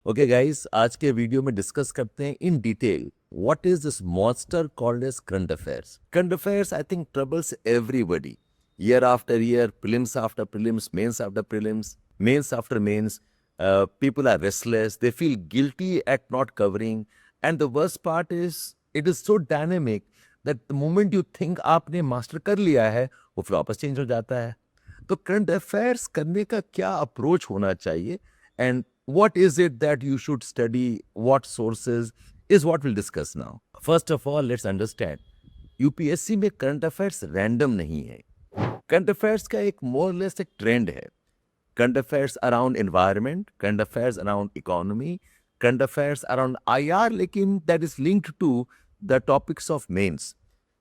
Okay guys, आज के video में डिस्कस करते हैं in detail what is this monster called as current affairs. Current affairs I think troubles everybody year after year, prelims after prelims, mains after prelims, mains after mains. People are restless, they feel guilty at not covering, and the worst part is it is so dynamic that the moment you think आपने master कर लिया है वो फिर वापस change हो जाता है. तो करंट अफेयर्स करने का क्या अप्रोच होना चाहिए and what is it that you should study, what sources is what we'll discuss now. First of all, let's understand UPSC में करंट अफेयर्स रैंडम नहीं है. करंट अफेयर्स का एक मोर लेस एक ट्रेंड है. Current affairs around environment, current affairs around economy, current affairs around IR, लेकिन that is linked to the topics of mains.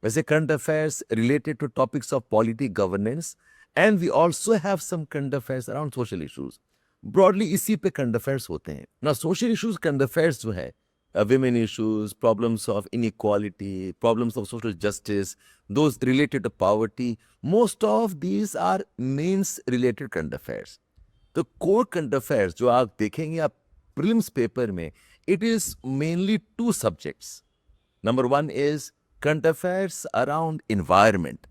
वैसे current affairs related to topics of polity governance, and we also have some current affairs around social issues. Broadly इसी पे current affairs होते हैं ना. Social issues current affairs जो है, women issues, problems of inequality, problems of social justice, those related to poverty, most of these are mains related current affairs. तो core current affairs जो आप देखेंगे आप prelims paper में, it is mainly two subjects. Number one is current affairs around environment.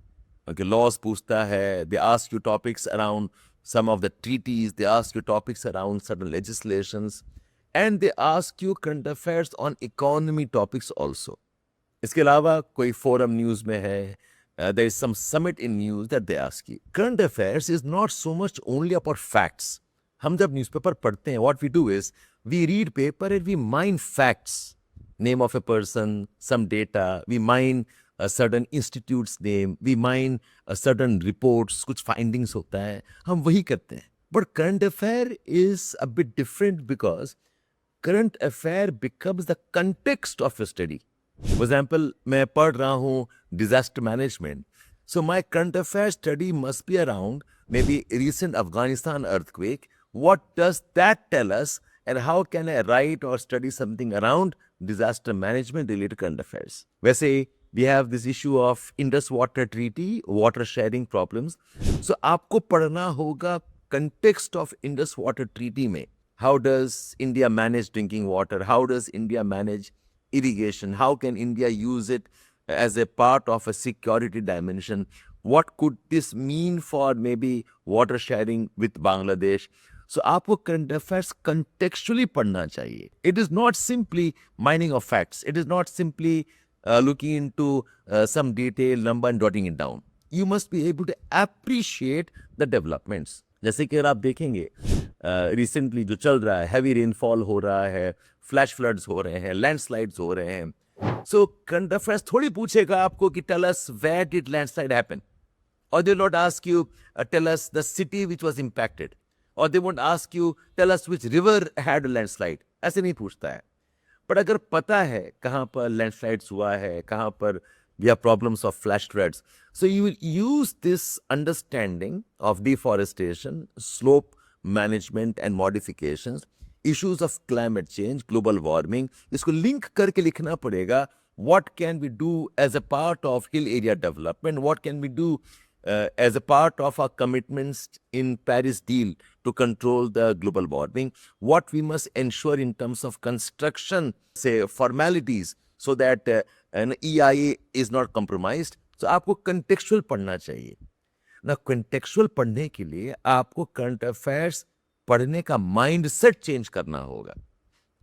Okay, laws पूछता है, they ask you topics around some of the treaties, they ask you topics around certain legislations, and they ask you current affairs on economy topics also. इसके अलावा कोई forum news में है, there is some summit in news that they ask you. Current affairs is not so much only about facts. हम जब newspaper पढ़ते हैं, what we do is we read paper and we mine facts, name of a person, some data, we mine a certain institute's name, we mine a certain reports, कुछ findings होता है, हम वही करते हैं. But current affair is a bit different because current affair becomes the context of your study. For example, मैं पढ़ रहा हूँ disaster management, so my current affair study must be around maybe recent Afghanistan earthquake. What does that tell us, and how can I write or study something around disaster management related current affairs? वैसे we have this issue of Indus Water Treaty, water sharing problems. So आपको पढ़ना होगा context of Indus Water Treaty में. How does India manage drinking water? How does India manage irrigation? How can India use it as a part of a security dimension? What could this mean for maybe water sharing with Bangladesh? So आपको current affairs contextually पढ़ना चाहिए. It is not simply mining of facts. It is not simply looking into some detail number and jotting it down. You must be able to appreciate the developments. जैसे कि अगर आप देखेंगे recently जो चल रहा है, हैवी रेनफॉल हो रहा है, फ्लैश फ्लड्स हो रहे हैं, लैंडस्लाइड्स हो रहे हैं. सो करंट अफेयर्स थोड़ी पूछेगा आपको कि tell us where did landslide happen, or they will not ask you tell us the city which was impacted, or they won't ask you tell us which river had a landslide. ऐसे नहीं पूछता है. But अगर पता है कहाँ पर landslides हुआ है, कहाँ पर we have problems of flash floods, so you will use this understanding of deforestation, slope management and modifications, issues of climate change, global warming. इसको लिंक करके लिखना पड़ेगा. What can we do as a part of hill area development? What can we do as a part of our commitments in Paris deal to control the global warming? What we must ensure in terms of construction, say formalities, so that an EIA is not compromised. So आपको contextual पढ़ना चाहिए ना. contextual पढ़ने के लिए आपको current affairs पढ़ने का माइंड सेट चेंज करना होगा.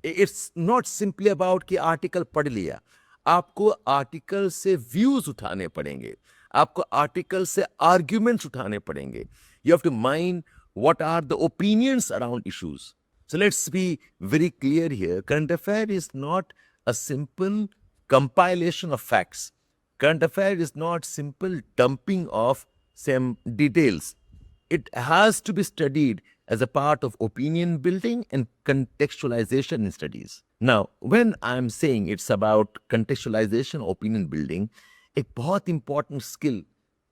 इट्स नॉट सिंपली अबाउट कि आर्टिकल पढ़ लिया. आपको आर्टिकल से व्यूज उठाने पड़ेंगे, आपको आर्टिकल से आर्ग्यूमेंट्स उठाने पड़ेंगे. You have to mind what are the opinions around issues. So let's be very clear here. Current affair is not a simple compilation of facts. Current affair is not simple dumping of some details. It has to be studied as a part of opinion building and contextualization in studies. Now, when I'm saying it's about contextualization, opinion building, a बहुत important skill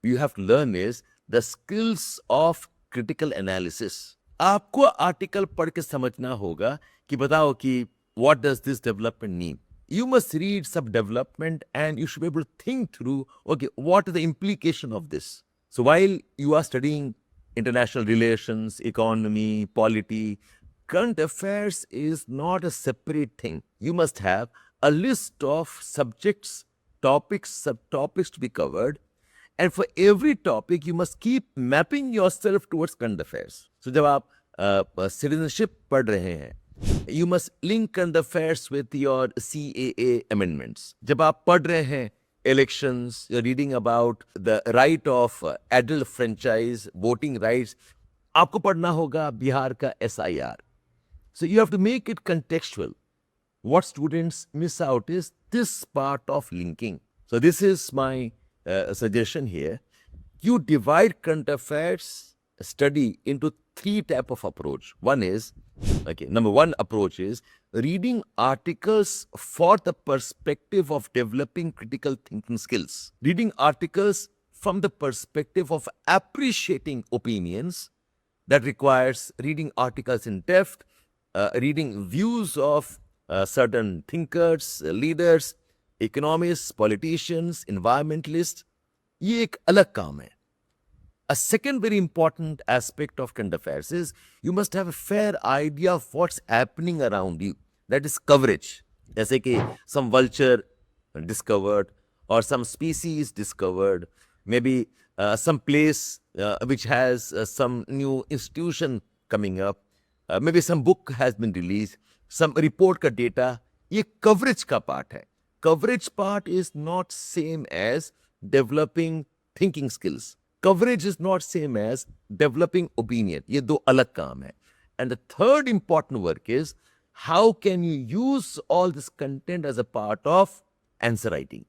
you have to learn is the skills of critical analysis. आपको article पढ़ के समझना होगा कि बताओ कि what does this development mean? You must read some development and you should be able to think through, okay, what is the implication of this? So while you are studying international relations, economy, polity, current affairs is not a separate thing. You must have a list of subjects, topics, subtopics to be covered. And for every topic, you must keep mapping yourself towards current affairs. So जब आप citizenship पढ़ रहे हैं, you must link current affairs with your CAA amendments. जब आप पढ़ रहे हैं elections, you're reading about the right of adult franchise, voting rights, आपको पढ़ना होगा बिहार का SIR. So you have to make it contextual. What students miss out is this part of linking. So this is my suggestion here. You divide current affairs study into three type of approach. One is, number one approach is reading articles for the perspective of developing critical thinking skills. Reading articles from the perspective of appreciating opinions. That requires reading articles in depth, reading views of certain thinkers, leaders, economists, politicians, environmentalists. ये एक अलग काम है. A second very important aspect of current affairs is you must have a fair idea of what's happening around you. That is coverage. जैसे कि some vulture discovered or some species discovered, maybe some place which has some new institution coming up, maybe some book has been released, some report का data, ये coverage का part है. Coverage part is not same as developing thinking skills. Coverage is not same as developing opinion. ये दो अलग काम है. And the third important work is how can you use all this content as a part of answer writing.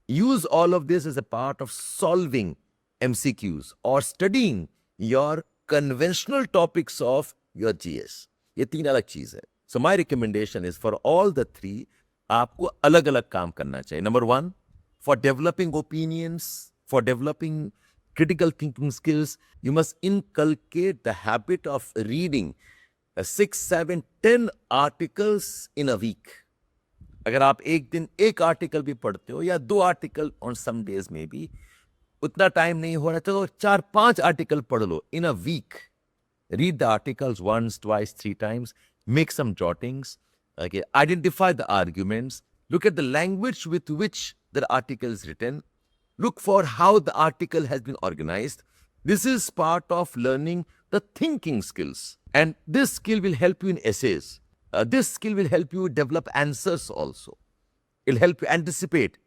Use all of this as a part of solving MCQs or studying your conventional topics of your GS. ये तीन अलग चीज है. So my recommendation is for all the three, आपको अलग अलग काम करना चाहिए. Number one, for developing opinions, for developing critical thinking skills, you must inculcate the habit of reading 6, 7, 10 articles in a week. अगर आप एक दिन एक आर्टिकल भी पढ़ते हो या दो आर्टिकल on some days में भी, उतना टाइम नहीं हो रहा तो 4-5 आर्टिकल पढ़ लो in a week. Read the articles once, twice, 3 times. Make some jottings. Okay, identify the arguments. Look at the language with which the article is written. Look for how the article has been organized. This is part of learning the thinking skills. And this skill will help you in essays. This skill will help you develop answers also. It will help you anticipate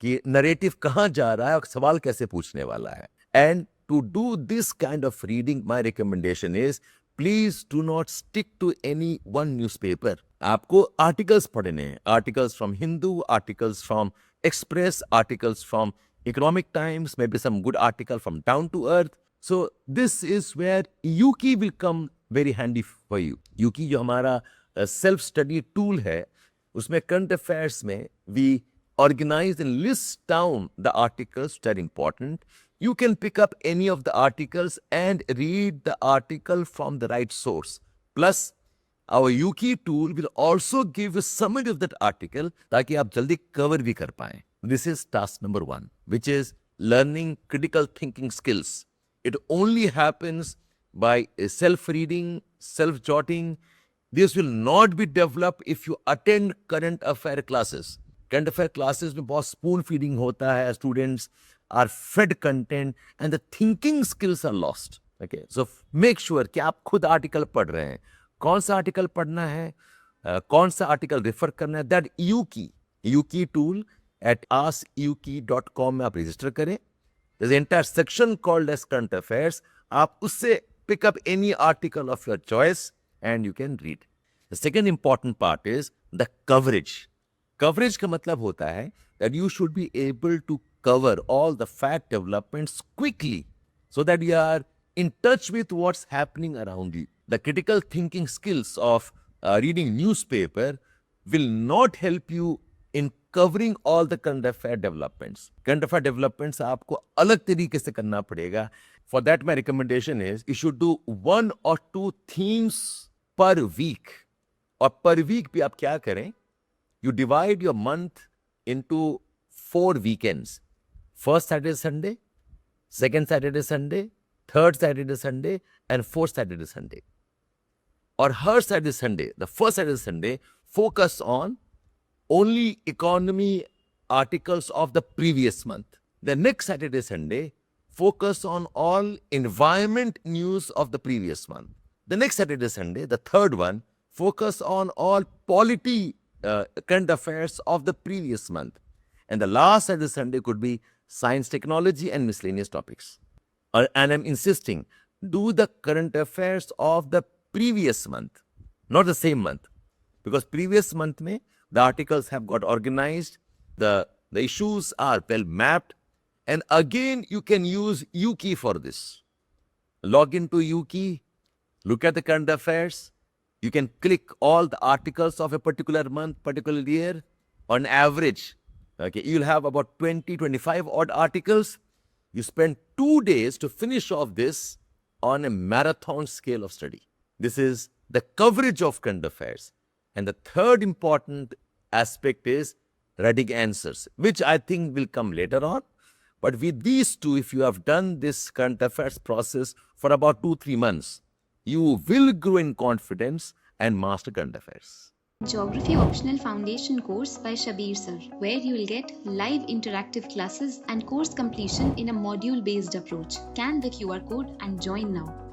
कि narrative कहाँ जा रहा है और सवाल कैसे पूछने वाला है. And to do this kind of reading, my recommendation is please do not stick to any one newspaper. आपको articles पढ़ने हैं. Articles from Hindu, articles from Express, articles from Economic Times, maybe some good article from Down to Earth. So this is where Yuki will come very handy for you. Yuki जो हमारा self study tool है, उसमें current affairs में we organize and list down the articles that are important. You can pick up any of the articles and read the article from the right source. Plus, our Yuki tool will also give a summary of that article ताकि आप जल्दी cover भी कर पाएं. This is task number 1, which is learning critical thinking skills. It only happens by self-reading, self-jotting. This will not be developed if you attend current affair classes. Current affair classes में बहुत spoon feeding होता है. Students are fed content and the thinking skills are lost. Okay, so make sure कि आप खुद article पढ़ रहे हैं. कौन सा article पढ़ना है, कौन सा article refer करना है, that Yuki tool at askyuki.com में आप register करें. There's an entire section called as current affairs. आप उससे pick up any article of your choice and you can read. The second important part is the coverage. Coverage का मतलब होता है that you should be able to cover all the fact developments quickly so that you are in touch with what's happening around you. The critical thinking skills of reading newspaper will not help you in covering all the current affair developments. Current affair developments आपको अलग तरीके से करना पड़ेगा. For that, my recommendation is you should do 1 or 2 themes per week. और per week भी आप क्या करें? You divide your month into 4 weekends. First Saturday, Sunday, second Saturday, Sunday, third Saturday, Sunday, and fourth Saturday, Sunday. or her Saturday Sunday, the first Saturday Sunday, focus on only economy articles of the previous month. The next Saturday Sunday, focus on all environment news of the previous month. The next Saturday Sunday, the third one, focus on all polity current affairs of the previous month. And the last Saturday Sunday could be science, technology, and miscellaneous topics. And I'm insisting, do the current affairs of the previous month, not the same month. Because previous month mein, the articles have got organized, the issues are well mapped, and again you can use Ukey for this. Log into Ukey, look at the current affairs. You can click all the articles of a particular month, particular year. On average, okay, you'll have about 20, 25 odd articles. You spend 2 days to finish off this on a marathon scale of study. This is the coverage of current affairs. And the third important aspect is writing answers, which I think will come later on. But with these two, if you have done this current affairs process for about 2-3 months, you will grow in confidence and master current affairs. Geography Optional Foundation course by Shabir Sir, where you will get live interactive classes and course completion in a module-based approach. Scan the QR code and join now.